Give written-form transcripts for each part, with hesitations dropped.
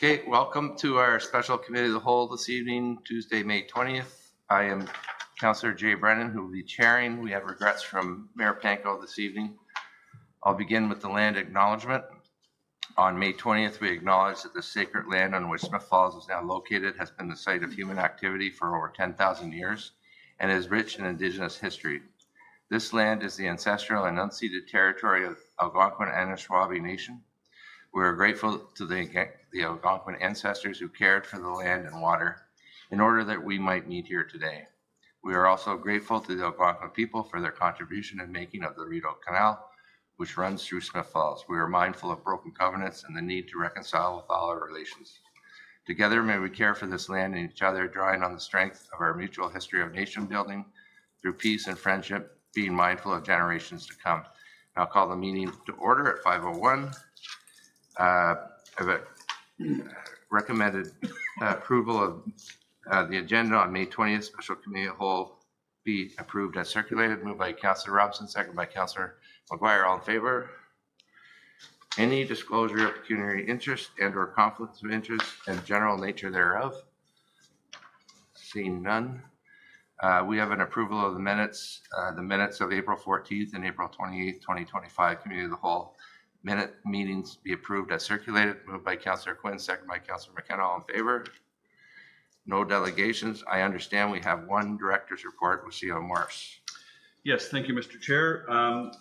Okay, welcome to our special committee of the whole this evening, Tuesday, May 20th. I am Councillor Jay Brennan, who will be chairing. We have regrets from Mayor Panko this evening. I'll begin with the land acknowledgement. On May 20th, we acknowledge that the sacred land on which Smith Falls is now located has been the site of human activity for over 10,000 years and is rich in Indigenous history. This land is the ancestral and unceded territory of Algonquin and Anishinaabe Nation. We are grateful to the Algonquin ancestors who cared for the land and water in order that we might meet here today. We are also grateful to the Algonquin people for their contribution in making of the Rideau Canal, which runs through Smith Falls. We are mindful of broken covenants and the need to reconcile with all our relations. Together, may we care for this land and each other, drawing on the strength of our mutual history of nation building through peace and friendship, being mindful of generations to come. I'll call the meeting to order at 5:01. I've recommended approval of the agenda on May 20th, special committee of the whole be approved as circulated. Moved by Councillor Robinson, second by Councillor McGuire. All in favor? Any disclosure of pecuniary interest and or conflicts of interest and general nature thereof? Seeing none. We have an approval of the minutes of April 14th and April 28th, 2025 committee of the whole minute meetings be approved as circulated. Moved by Councillor Quinn, second by Councillor McKenna. All in favor? No delegations. I understand we have one director's report with CEO Morse. Yes, thank you, Mr. Chair.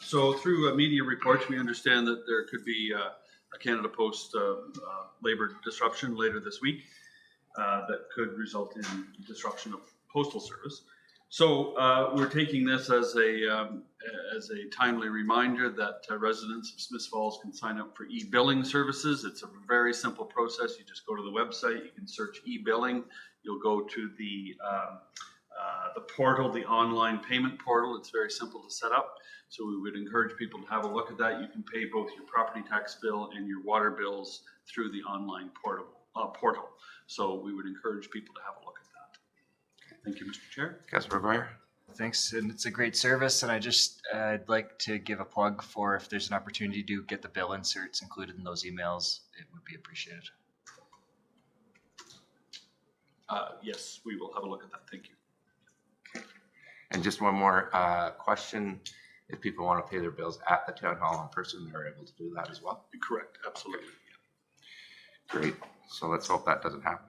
So through media reports, we understand that there could be a Canada Post labor disruption later this week that could result in disruption of postal service. So we're taking this as a timely reminder that residents of Smith Falls can sign up for e-billing services. It's a very simple process. You just go to the website, you can search e-billing. You'll go to the portal, the online payment portal. It's very simple to set up. So we would encourage people to have a look at that. You can pay both your property tax bill and your water bills through the online portal. So we would encourage people to have a look at that. Thank you, Mr. Chair. Councillor McGuire. Thanks, and it's a great service, and I'd like to give a plug for if there's an opportunity to get the bill inserts included in those emails, it would be appreciated. Yes, we will have a look at that. Thank you. Okay. And just one more question. If people want to pay their bills at the town hall in person, they're able to do that as well? Correct, absolutely. Okay. Great. So let's hope that doesn't happen.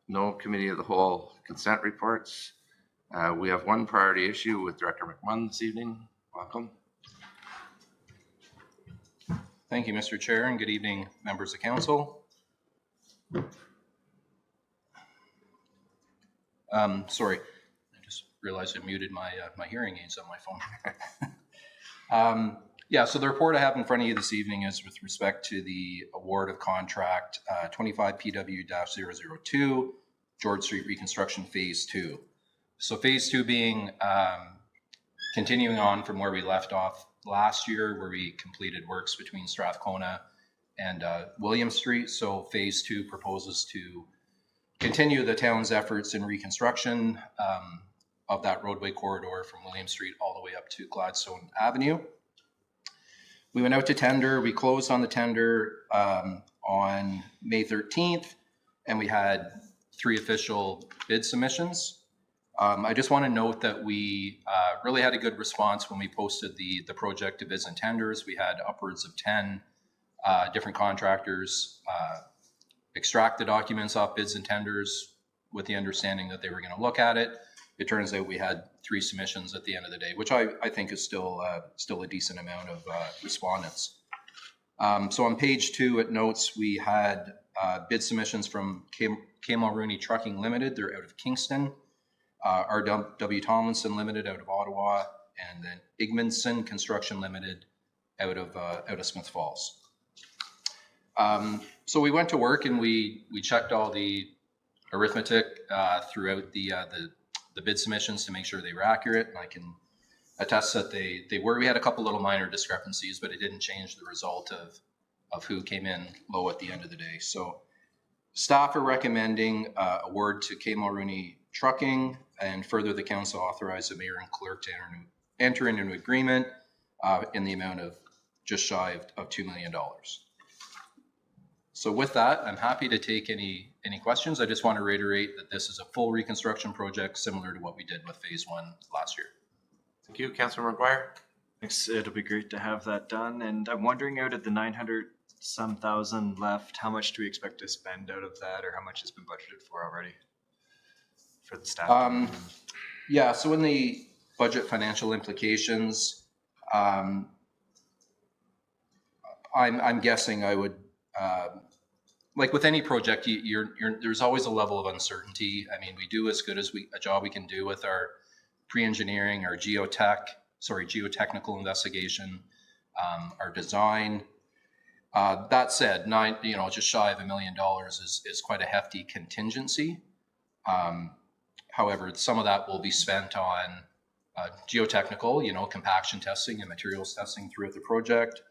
No committee of the whole consent reports. We have one priority issue with Director McMunn this evening. Welcome. Thank you, Mr. Chair, and good evening, members of council. Sorry, I just realized I muted my hearing aids on my phone. Yeah, so the report I have in front of you this evening is with respect to the award of contract 25 PW-002, George Street Reconstruction Phase 2. So Phase 2 being continuing on from where we left off last year, where we completed works between Strathcona and William Street. So Phase 2 proposes to continue the town's efforts in reconstruction of that roadway corridor from William Street all the way up to Gladstone Avenue. We went out to tender. We closed on the tender on May 13th, and we had 3 official bid submissions. I just want to note that we really had a good response when we posted the project to bids and tenders. We had upwards of 10 different contractors extract the documents off bids and tenders with the understanding that they were going to look at it. It turns out we had 3 submissions at the end of the day, which I think is still a decent amount of respondents. So on page 2, it notes we had bid submissions from K. Mulrooney Trucking Limited. They're out of Kingston. R.W. Tomlinson Limited out of Ottawa, and then Igmanson Construction Limited out of Smith Falls. So we went to work and we checked all the arithmetic throughout the bid submissions to make sure they were accurate. And I can attest that they were. We had a couple little minor discrepancies, but it didn't change the result of who came in low at the end of the day. So staff are recommending award to K. Mulrooney Trucking, and further the council authorized the mayor and clerk to enter into an agreement in the amount of just shy of $2 million. So with that, I'm happy to take any questions. I just want to reiterate that this is a full reconstruction project similar to what we did with phase 1 last year. Thank you, Councilor McGuire. It'll be great to have that done. And I'm wondering, out of the 900-some thousand left, how much do we expect to spend out of that, or how much has been budgeted for already for the staff? Yeah, so in the budget financial implications, I'm guessing I would, like with any project, there's always a level of uncertainty. I mean, we do as good as a job we can do with our pre-engineering, our geotechnical investigation, our design. That said, just shy of $1 million is quite a hefty contingency. However, some of that will be spent on geotechnical, compaction testing and materials testing throughout the project,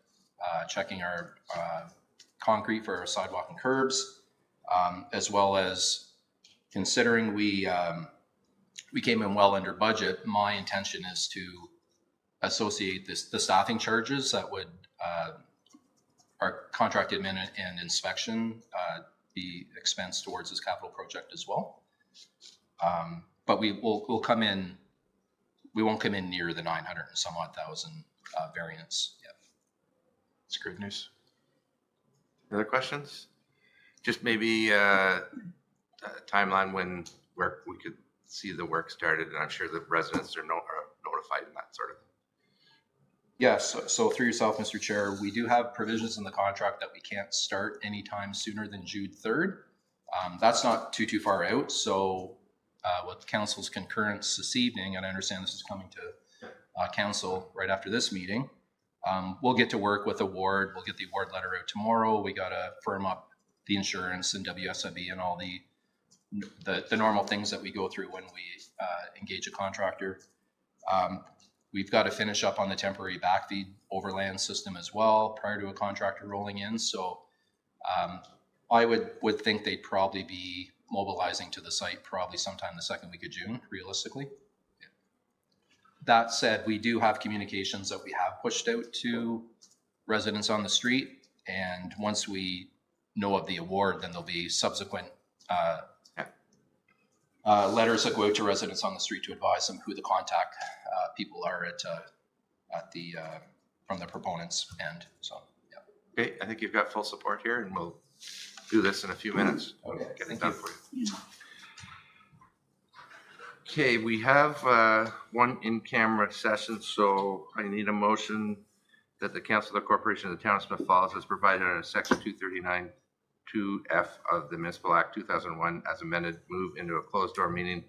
checking our concrete for our sidewalk and curbs, as well as considering we came in well under budget. My intention is to associate the staffing charges that would our contract admin and inspection be expensed towards this capital project as well. But we'll come in. We won't come in near the 900 and some odd thousand variance yet. It's great news. Other questions? Just maybe a timeline when we could see the work started, and I'm sure the residents are notified and that sort of thing. Yes, so through yourself, Mr. Chair, we do have provisions in the contract that we can't start anytime sooner than June 3rd. That's not too far out. So with council's concurrence this evening, and I understand this is coming to council right after this meeting, we'll get to work with award. We'll get the award letter out tomorrow. We got to firm up the insurance and WSIB and all the normal things that we go through when we engage a contractor. We've got to finish up on the temporary backfeed overland system as well prior to a contractor rolling in. So I would think they'd probably be mobilizing to the site probably sometime the second week of June, realistically. Yeah. That said, we do have communications that we have pushed out to residents on the street. And once we know of the award, then there'll be subsequent letters that go out to residents on the street to advise them who the contact people are at the from the proponents end. So, yeah. Okay, I think you've got full support here, and we'll do this in a few minutes. Okay, Get it thank done you. for you. Okay, we have one in-camera session, so I need a motion that the Council of the Corporation of the Town of Smith Falls has provided under Section 239(2)F of the Municipal Act 2001 as amended, move into a closed-door meeting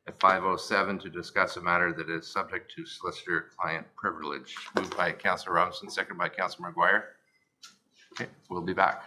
at 5:07 to discuss a matter that is subject to solicitor-client privilege. Moved by Councilor Robinson, seconded by Councilor McGuire. Okay, we'll be back.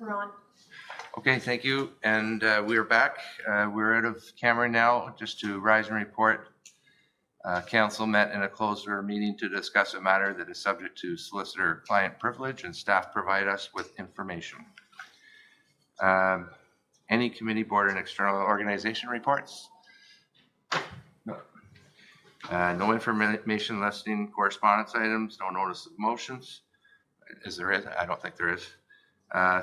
We're on. Okay, thank you. And we are back. We're out of camera now. Just to rise and report, council met in a closed door meeting to discuss a matter that is subject to solicitor-client privilege, and staff provide us with information. Any committee, board, and external organization reports? No. No information listing correspondence items, no notice of motions. Is there is? I don't think there is. I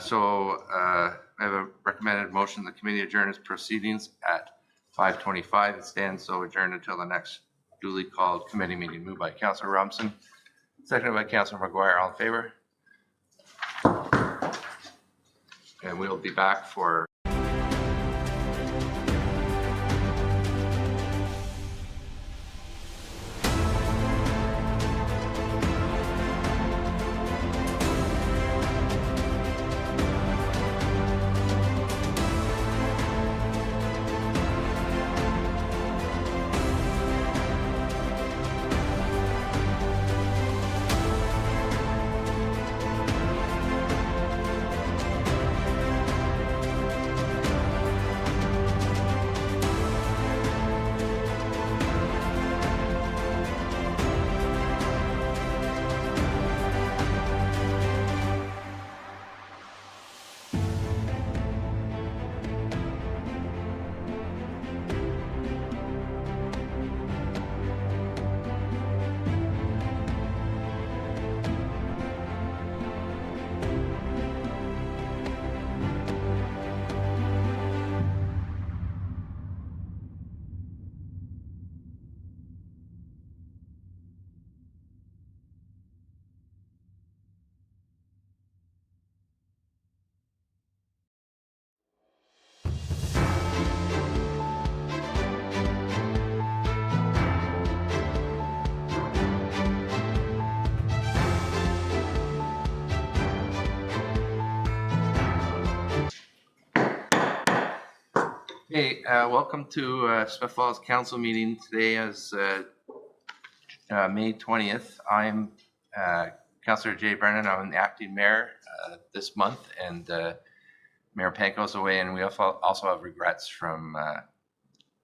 have a recommended motion. The committee adjourn its proceedings at 5:25. It stands so adjourned until the next duly called committee meeting. Moved by Councillor Robinson, seconded by Councillor McGuire. All in favor? And we'll be back for Hey, welcome to Smith Falls Council meeting. Today is May 20th. I'm Councillor Jay Brennan. I'm the acting mayor this month, and Mayor Panko's away, and we also have regrets from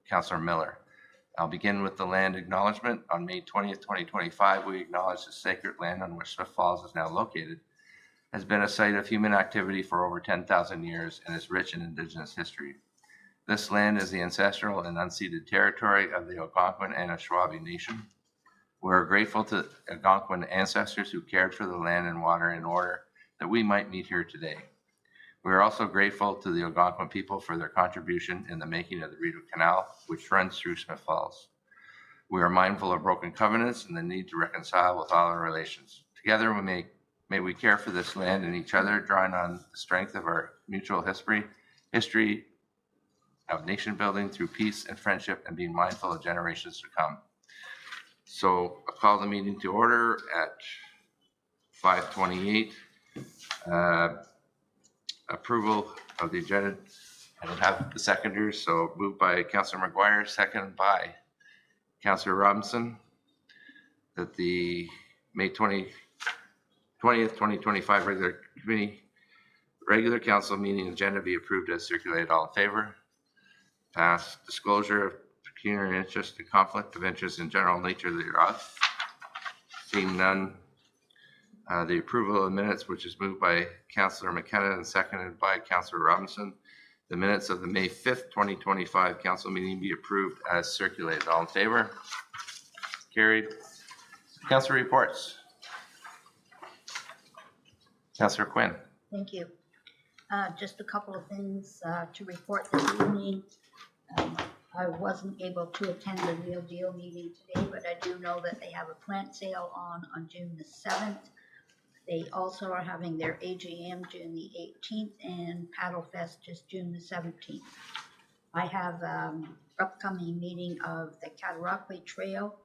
Councillor Miller. I'll begin with the land acknowledgement. On May 20th, 2025, we acknowledge the sacred land on which Smith Falls is now located has been a site of human activity for over 10,000 years and is rich in Indigenous history. This land is the ancestral and unceded territory of the Algonquin and Anishinaabe Nation. We're grateful to Algonquin ancestors who cared for the land and water in order that we might meet here today. We are also grateful to the Algonquin people for their contribution in the making of the Rideau Canal, which runs through Smith Falls. We are mindful of broken covenants and the need to reconcile with all our relations. Together, may we care for this land and each other, drawing on the strength of our mutual history of nation building through peace and friendship, and being mindful of generations to come. So I'll call the meeting to order at 5:28. Approval of the agenda. I don't have the seconders, so moved by Councillor McGuire, second by Councillor Robinson, that the May 20th, 2025 regular council meeting agenda be approved as circulated. All in favor? Pass. Disclosure of pecuniary interest and conflict of interest in general nature thereof. Seeing none. The approval of minutes, which is moved by Councillor McKenna and seconded by Councillor Robinson. The minutes of the May 5th, 2025 council meeting be approved as circulated. All in favor? Carried. Councillor reports. Councillor Quinn. Thank you. Just a couple of things to report this evening. I wasn't able to attend the Real Deal meeting today, but I do know that they have a plant sale on June the 7th. They also are having their AGM June the 18th, and Paddle Fest is June the 17th. I have upcoming meeting of the Cataraqui Trail,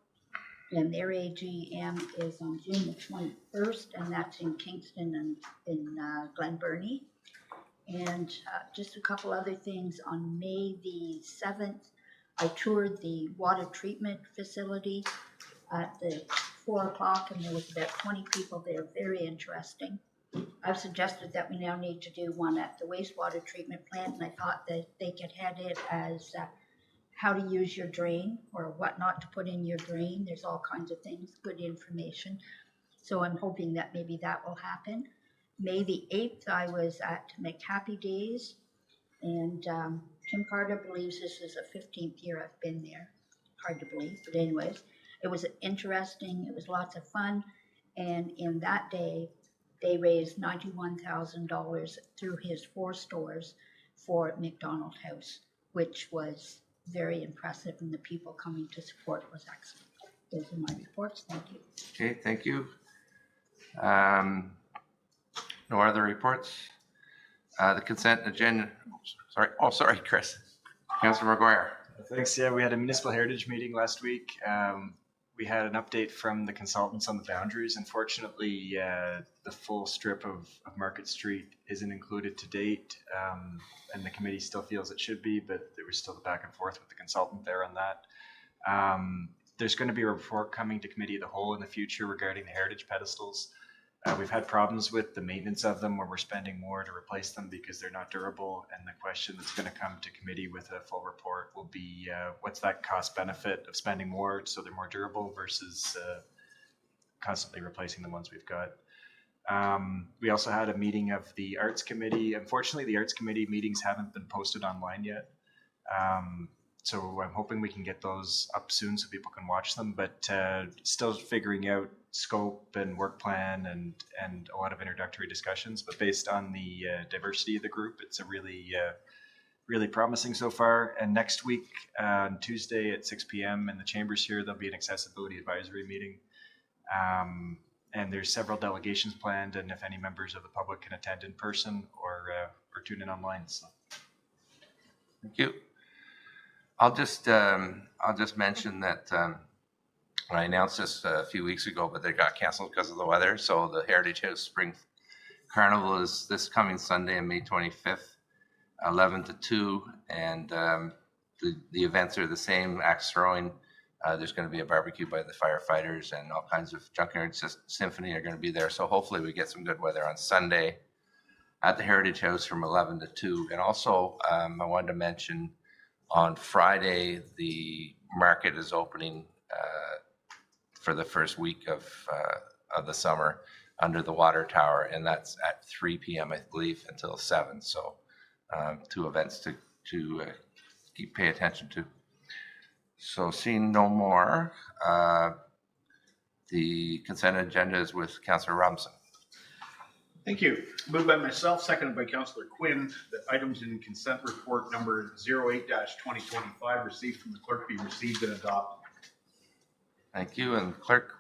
and their AGM is on June the 21st, and that's in Kingston and in Glen Burnie. And just a couple other things. On May the 7th, I toured the water treatment facility at the 4 o'clock, and there was about 20 people there. Very interesting. I've suggested that we now need to do one at the wastewater treatment plant, and I thought that they could head it as how to use your drain or what not to put in your drain. There's all kinds of things, good information. So I'm hoping that maybe that will happen. May the 8th, I was at McHappy Days, and Tim Carter believes this is the 15th year I've been there. Hard to believe, but anyways, it was interesting. It was lots of fun. And in that day, they raised $91,000 through his 4 stores for McDonald House, which was very impressive, and the people coming to support was excellent. Those are my reports. Thank you. Okay, thank you. No other reports? The consent agenda, sorry, Chris. Councilor McGuire. Thanks. Yeah, we had a municipal heritage meeting last week. We had an update from the consultants on the boundaries. Unfortunately, the full strip of Market Street isn't included to date, and the committee still feels it should be, but there was still the back and forth with the consultant there on that. There's going to be a report coming to committee of the whole in the future regarding the heritage pedestals. We've had problems with the maintenance of them where we're spending more to replace them because they're not durable. And the question that's going to come to committee with a full report will be what's that cost benefit of spending more so they're more durable versus constantly replacing the ones we've got. We also had a meeting of the Arts Committee. Unfortunately, the Arts Committee meetings haven't been posted online yet. So I'm hoping we can get those up soon so people can watch them, but still figuring out scope and work plan and a lot of introductory discussions. But based on the diversity of the group, it's a really promising so far. And next week on Tuesday at 6 p.m. in the chambers here, there'll be an accessibility advisory meeting. And there's several delegations planned, and if any members of the public can attend in person or tune in online. So. Thank you. I'll just mention that I announced this a few weeks ago, but they got canceled because of the weather. So the Heritage House Spring Carnival is this coming Sunday, on May 25th, 11 to 2, and the events are the same. Axe throwing. There's going to be a barbecue by the firefighters, and all kinds of Junkyard Symphony are going to be there. So hopefully we get some good weather on Sunday at the Heritage House from 11 to 2. And also, I wanted to mention on Friday the market is opening for the first week of the summer under the water tower, and that's at 3 p.m. I believe until 7. So 2 events to pay attention to. So seeing no more, the consent agenda is with Councillor Robinson. Thank you. Moved by myself, seconded by Councillor Quinn, that items in consent report number 08-2025 received from the clerk be received and adopted. Thank you. And clerk,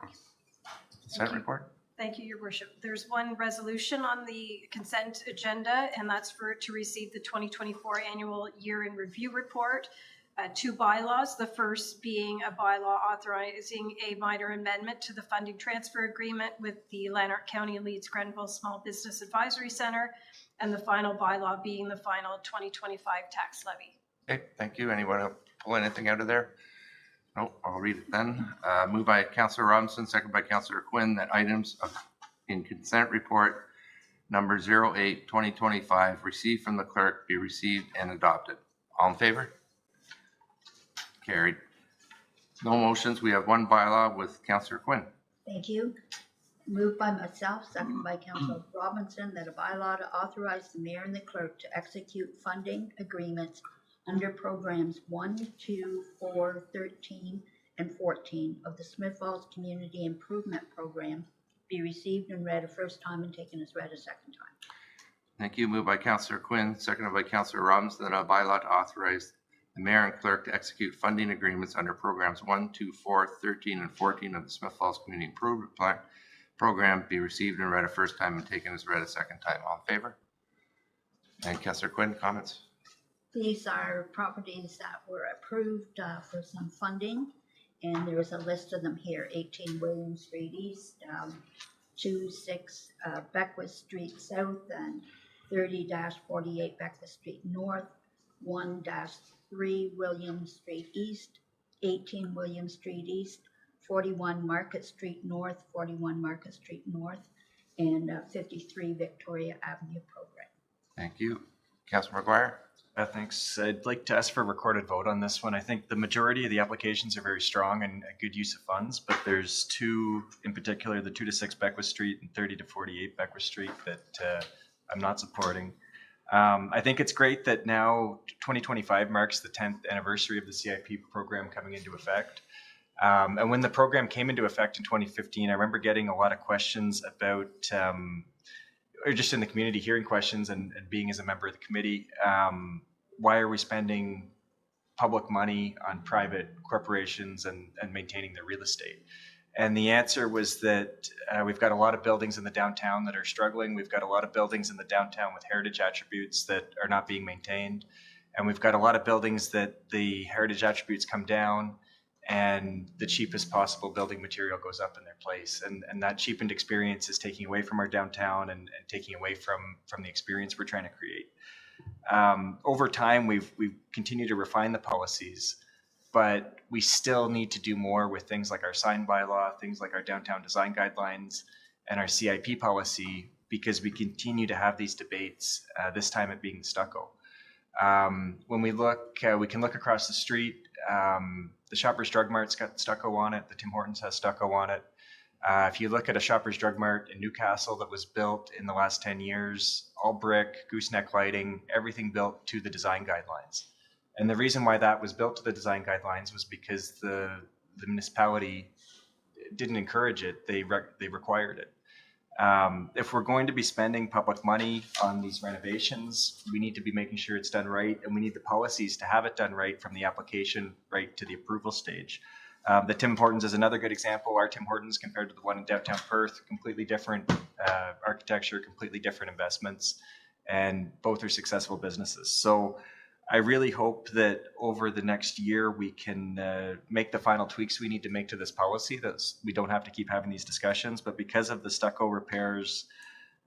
consent report. Thank you, Your Worship. There's one resolution on the consent agenda, and that's to receive the 2024 annual year in review report. 2 bylaws, the first being a bylaw authorizing a minor amendment to the funding transfer agreement with the Lanark County and Leeds Grenville Small Business Advisory Center, and the final bylaw being the final 2025 tax levy. Okay, thank you. Anyone want to pull anything out of there? No, I'll read it then. Moved by Councillor Robinson, second by Councillor Quinn, that items in consent report number 08-2025 received from the clerk be received and adopted. All in favor? Carried. No motions. We have one bylaw with Councillor Quinn. Thank you. Moved by myself, seconded by Councillor Robinson, that a bylaw to authorize the mayor and the clerk to execute funding agreements under programs 1, 2, 4, 13, and 14 of the Smith Falls Community Improvement Program be received and read a first time and taken as read a second time. Thank you. Moved by Councillor Quinn, seconded by Councillor Robinson, that a bylaw to authorize the mayor and clerk to execute funding agreements under programs 1, 2, 4, 13, and 14 of the Smith Falls Community Improvement Program be received and read a first time and taken as read a second time. All in favor? And Councillor Quinn, comments? These are properties that were approved for some funding, and there is a list of them here: 18 William Street East, 2-6 Beckwith Street South, and 30-48 Beckwith Street North, 1-3 William Street East, 18 William Street East, 41 Market Street North, 41 Market Street North, and 53 Victoria Avenue program. Thank you. Councilor McGuire? Thanks. I'd like to ask for a recorded vote on this one. I think the majority of the applications are very strong and a good use of funds, but there's two in particular, the 2 to 6 Beckwith Street and 30 to 48 Beckwith Street, that I'm not supporting. I think it's great that now 2025 marks the 10th anniversary of the CIP program coming into effect. And when the program came into effect in 2015, I remember getting a lot of questions about, or just in the community hearing questions and being as a member of the committee, why are we spending public money on private corporations and maintaining their real estate? And the answer was that we've got a lot of buildings in the downtown that are struggling. We've got a lot of buildings in the downtown with heritage attributes that are not being maintained. And we've got a lot of buildings that the heritage attributes come down and the cheapest possible building material goes up in their place. And that cheapened experience is taking away from our downtown and taking away from the experience we're trying to create. Over time, we've continued to refine the policies, but we still need to do more with things like our sign bylaw, things like our downtown design guidelines, and our CIP policy, because we continue to have these debates, this time it being the stucco. When we look, we can look across the street. The Shoppers Drug Mart's got stucco on it. The Tim Hortons has stucco on it. If you look at a Shoppers Drug Mart in Newcastle that was built in the last 10 years, all brick, gooseneck lighting, everything built to the design guidelines. And the reason why that was built to the design guidelines was because the municipality didn't encourage it, they required it. If we're going to be spending public money on these renovations, we need to be making sure it's done right, and we need the policies to have it done right from the application right to the approval stage. The Tim Hortons is another good example. Our Tim Hortons compared to the one in downtown Perth, completely different architecture, completely different investments, and both are successful businesses. So I really hope that over the next year we can make the final tweaks we need to make to this policy, that we don't have to keep having these discussions. But because of the stucco repairs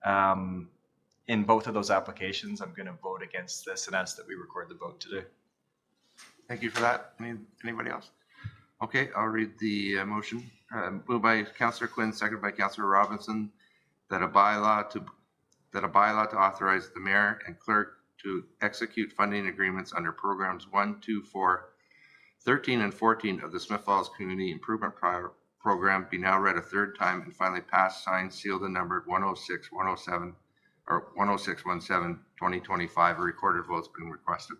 in both of those applications, I'm going to vote against this and ask that we record the vote today. Thank you for that. Anybody else? Okay, I'll read the motion. Moved by Councillor Quinn, seconded by Councillor Robinson, that a bylaw to authorize the mayor and clerk to execute funding agreements under programs 1, 2, 4, 13, and 14 of the Smith Falls Community Improvement Program be now read a third time and finally passed, signed, sealed, and numbered 106-107 or 106-17 2025. A recorded vote's been requested.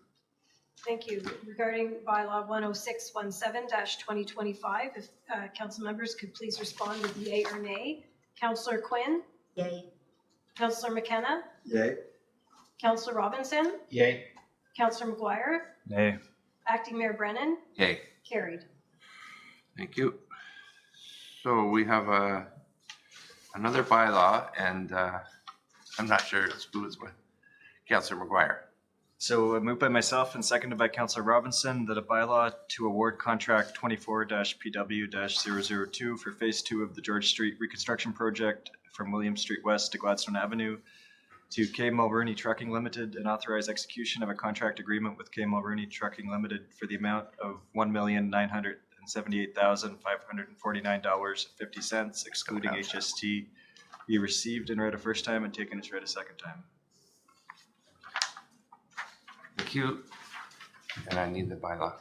Thank you. Regarding bylaw 10617-2025, if council members could please respond with yea or nay. Councillor Quinn? Yay. Councillor McKenna? Yay. Councillor Robinson? Yay. Councillor McGuire? Nay. Acting Mayor Brennan? Yay. Carried. Thank you. So we have another bylaw, and I'm not sure who it's with. Councillor McGuire. So moved by myself and seconded by Councillor Robinson that a bylaw to award contract 24-PW-002 for Phase 2 of the George Street reconstruction project from William Street West to Gladstone Avenue to K. Mulrooney Trucking Limited and authorize execution of a contract agreement with K. Mulrooney Trucking Limited for the amount of $1,978,549.50, excluding HST, be received and read a first time and taken as read a second time. Thank you. And I need the bylaw.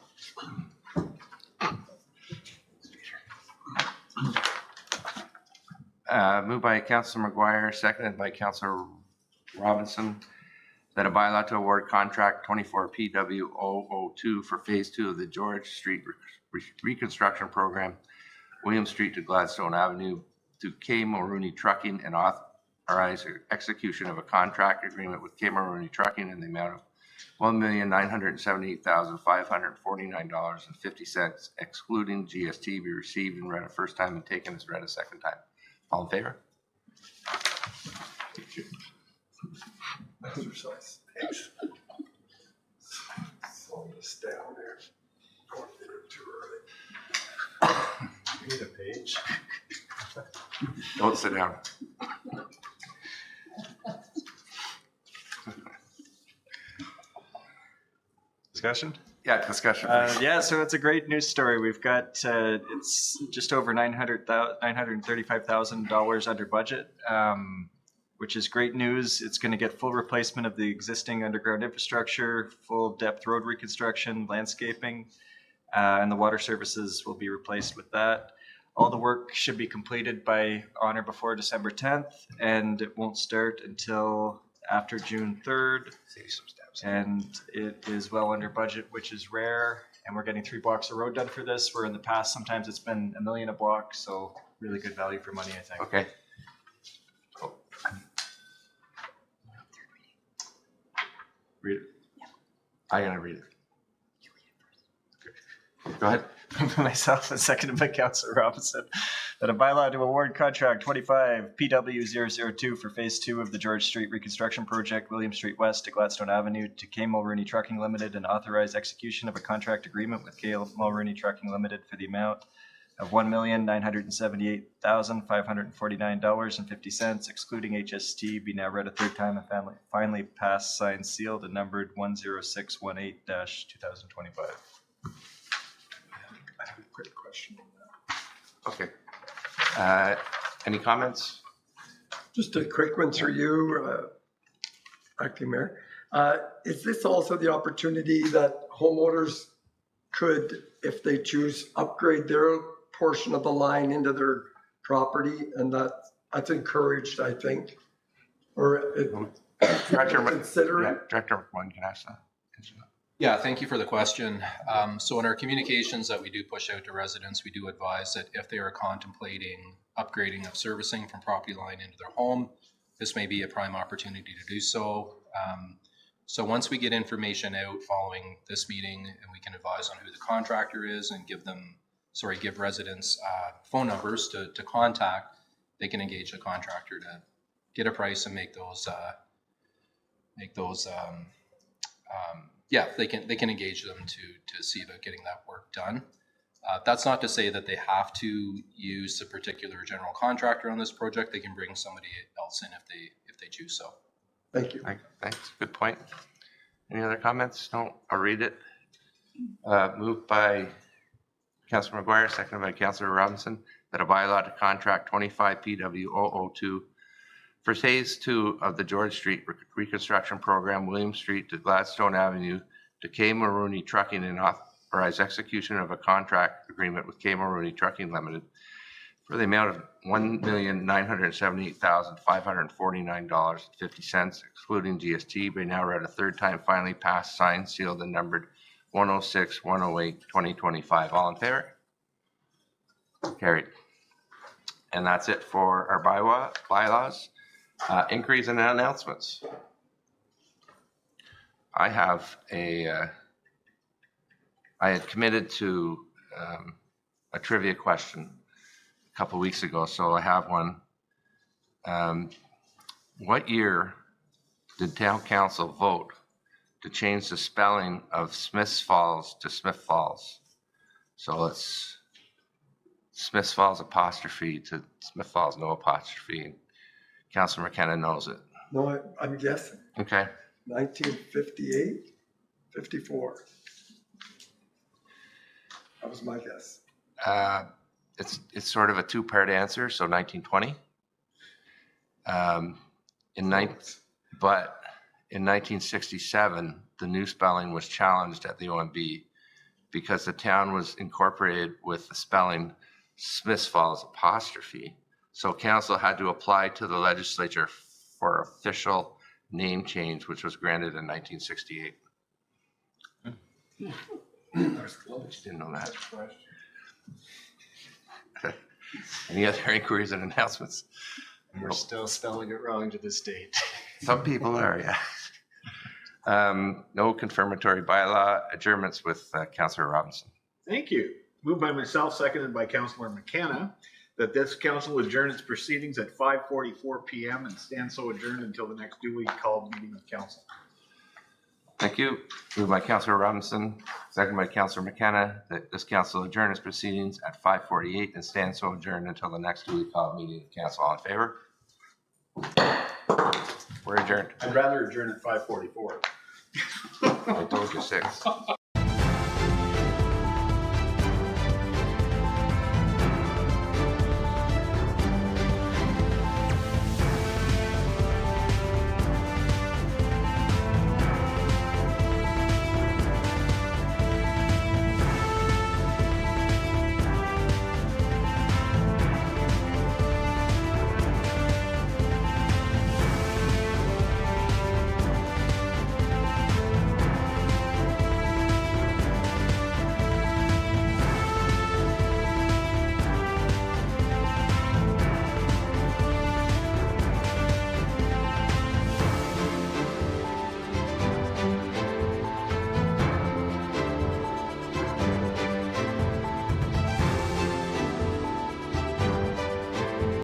Moved by Councillor McGuire, seconded by Councillor Robinson, that a bylaw to award contract 24-PW-002 for Phase 2 of the George Street reconstruction program, William Street to Gladstone Avenue, to K. Mulrooney Trucking, and authorize execution of a contract agreement with K. Mulrooney Trucking in the amount of $1,978,549.50, excluding GST, be received and read a first time and taken as read a second time. All in favor? Exercise. Thanks. Slow this down there. Going a bit too early. You need a page. Don't sit down. Discussion? Yeah, discussion. Yeah, so it's a great news story. We've got, it's just over $935,000 under budget, which is great news. It's going to get full replacement of the existing underground infrastructure, full depth road reconstruction, landscaping, and the water services will be replaced with that. All the work should be completed on or before December 10th, and it won't start until after June 3rd. And it is well under budget, which is rare. And we're getting 3 blocks of road done for this, where in the past, sometimes it's been $1 million a block. So really good value for money, I think. Okay. Read it. I'm going to read it. Go ahead. Myself and seconded by Councillor Robinson, that a bylaw to award contract 25 PW002 for phase 2 of the George Street reconstruction project, William Street West to Gladstone Avenue to K. Mulrooney Trucking Limited, and authorize execution of a contract agreement with K. Mulrooney Trucking Limited for the amount of $1,978,549.50, excluding HST, be now read a third time and finally passed, signed, sealed, and numbered 10618-2025. I have a quick question on that. Okay. Any comments? Just a quick one through you, Acting Mayor. Is this also the opportunity that homeowners could, if they choose, upgrade their portion of the line into their property? And that's encouraged, I think. Or Director, consider yeah, it. Director McMahon can ask that. Yeah, thank you for the question. So in our communications that we do push out to residents, we do advise that if they are contemplating upgrading of servicing from property line into their home, this may be a prime opportunity to do so. So once we get information out following this meeting, and we can advise on who the contractor is and give residents phone numbers to contact, they can engage the contractor to get a price and make those they can engage them to see about getting that work done. That's not to say that they have to use a particular general contractor on this project. They can bring somebody else in if they choose so. Thank you. Thanks. Good point. Any other comments? No, I'll read it. Moved by Councillor McGuire, seconded by Councillor Robinson, that a bylaw to contract 25 PW002 for phase 2 of the George Street reconstruction program, William Street to Gladstone Avenue to K. Mulrooney Trucking, and authorize execution of a contract agreement with K. Mulrooney Trucking Limited for the amount of $1,978,549.50, excluding GST, be now read a third time, finally passed, signed, sealed, and numbered 106-108-2025. All in favor? Carried. And that's it for our bylaws. Inquiries and announcements. I have I had committed to a trivia question a couple weeks ago, so I have one. What year did Town Council vote to change the spelling of Smiths Falls to Smith Falls? So it's Smiths Falls apostrophe to Smith Falls no apostrophe. Councilor McKenna knows it. No, I'm guessing Okay. 1958, 54. That was my guess. It's sort of a two-part answer, so 1920. But in 1967, the new spelling was challenged at the OMB because the town was incorporated with the spelling Smiths Falls apostrophe. So council had to apply to the legislature for official name change, which was granted in 1968. Didn't know that. Any other inquiries and announcements? We're still spelling it wrong to this date. Some people are, yeah. No confirmatory bylaw adjournments with Councillor Robinson. Thank you. Moved by myself, seconded by Councillor McKenna, that this council adjourn its proceedings at 5:44 p.m. and stand so adjourned until the next duly called meeting of council. Thank you. Moved by Councillor Robinson, seconded by Councillor McKenna, that this council adjourn its proceedings at 5:48 and stand so adjourned until the next duly called meeting of council. All in favor? We're adjourned. I'd rather adjourn at 5:44. I told you 6.